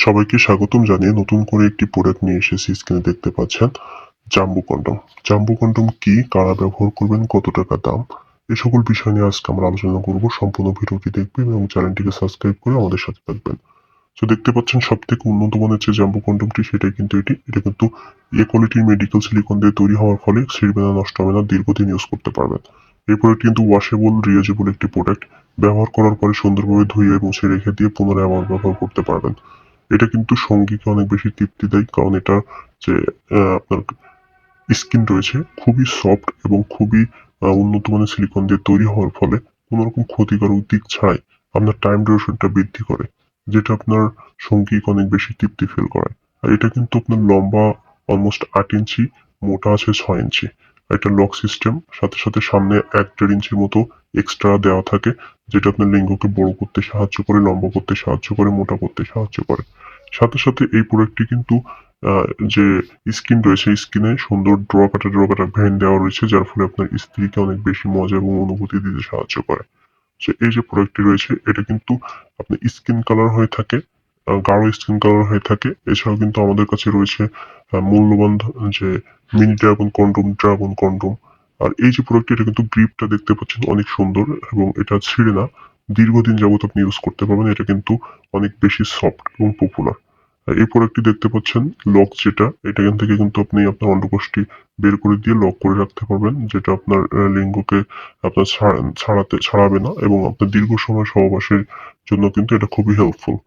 সবাইকে স্বাগতম জানিয়ে নতুন করে একটি প্রোডাক্ট নিয়ে এসেছি। স্ক্রিনে দেখতে পাচ্ছেন জাম্বু কন্ডম। জাম্বু কন্ডম কি, কারা ব্যবহার করবেন, কত টাকা দাম, এ সকল বিষয় নিয়ে আজকে আমরা আলোচনা করব। সম্পূর্ণ ভিডিওটি দেখবেন এবং চ্যানেলটিকে সাবস্ক্রাইব করে আমাদের সাথে থাকবেন। তো দেখতে পাচ্ছেন সব থেকে উন্নত মানের যে জাম্বু কন্ডমটি সেটাই কিন্তু এটা কিন্তু এ কোয়ালিটির মেডিকেল সিলিকন দিয়ে তৈরি হওয়ার ফলে ছিঁড়বে না, নষ্ট হবে না, দীর্ঘদিন ইউজ করতে পারবেন। এই প্রোডাক্ট কিন্তু ওয়াশেবল, রিউজেবল একটি প্রোডাক্ট। ব্যবহার করার পরে সুন্দরভাবে ধুয়ে মুছে রেখে দিয়ে পুনরায় আবার ব্যবহার করতে পারবেন। এটা কিন্তু সঙ্গীকে অনেক বেশি তৃপ্তি দেয়, কারণ এটা যে আপনার স্কিন রয়েছে খুবই সফট এবং খুবই উন্নত মানের সিলিকন দিয়ে তৈরি হওয়ার ফলে কোনো রকম ক্ষতিকারক দিক ছাড়াই আপনার টাইম ডিউরেশনটা বৃদ্ধি করে, যেটা আপনার সঙ্গীকে অনেক বেশি তৃপ্তি ফিল করায়। আর এটা কিন্তু আপনার লম্বা অলমোস্ট 8 ইঞ্চি, মোটা আছে 6 ইঞ্চি। এটা লক সিস্টেম, সাথে সাথে সামনে 1-1.5 ইঞ্চির মতো এক্সট্রা দেওয়া থাকে, যেটা আপনার লিঙ্গকে বড় করতে সাহায্য করে, লম্বা করতে সাহায্য করে, মোটা করতে সাহায্য করে। সাথে সাথে এই প্রোডাক্টটি কিন্তু যে স্কিন রয়েছে, স্কিনে সুন্দর ড্র কাটা ভেন দেওয়া রয়েছে, যার ফলে আপনার স্ত্রীকে অনেক বেশি মজা এবং অনুভূতি দিতে সাহায্য করে। যে এই যে প্রোডাক্টটি রয়েছে এটা কিন্তু আপনার স্কিন কালার হয়ে থাকে, গাঢ় স্কিন কালার হয়ে থাকে। এছাড়াও কিন্তু আমাদের কাছে রয়েছে মূল্যবান যে মিনি ড্রাগন কন্ডম। আর এই যে প্রোডাক্টটি, এটা কিন্তু গ্রিপটা দেখতে পাচ্ছেন অনেক সুন্দর এবং এটা ছিঁড়ে না, দীর্ঘদিন যাবত আপনি ইউজ করতে পারবেন। এটা কিন্তু অনেক বেশি সফট এবং পপুলার। এই প্রোডাক্টটি দেখতে পাচ্ছেন লক, যেটা এখান থেকে কিন্তু আপনি আপনার অন্ডকোষটি বের করে দিয়ে লক করে রাখতে পারবেন, যেটা আপনার লিঙ্গকে আপনার ছাড়াবে না এবং আপনার দীর্ঘ সময় সহবাসের জন্য কিন্তু এটা খুবই হেল্পফুল।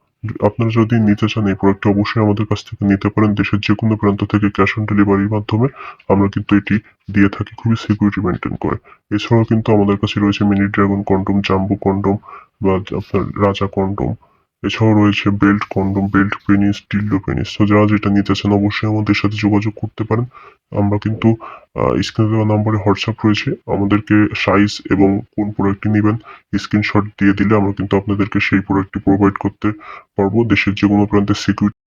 আপনারা যদি নিতে চান এই প্রোডাক্টটা অবশ্যই আমাদের কাছ থেকে নিতে পারেন। দেশের যে কোনো প্রান্ত থেকে ক্যাশ অন ডেলিভারির মাধ্যমে আমরা কিন্তু এটি দিয়ে থাকি খুবই সিকিউরিটি মেনটেন করে। এছাড়াও কিন্তু আমাদের কাছে রয়েছে মিনি ড্রাগন কন্ডম, জাম্বু কন্ডম বা আপনার রাজা কন্ডম। এছাড়াও রয়েছে belt condom, belt penis, dildo penis. তো যারা যেটা নিতে চান অবশ্যই আমাদের সাথে যোগাযোগ করতে পারেন। আমরা কিন্তু স্ক্রিনে দেওয়া নাম্বারে হোয়াটসঅ্যাপ রয়েছে। আমাদেরকে সাইজ এবং কোন প্রোডাক্টটি নিবেন স্ক্রিনশট দিয়ে দিলে আমরা কিন্তু আপনাদেরকে সেই প্রোডাক্টটি প্রোভাইড করতে পারবো দেশের যে কোনো প্রান্তে সিকিউরিটি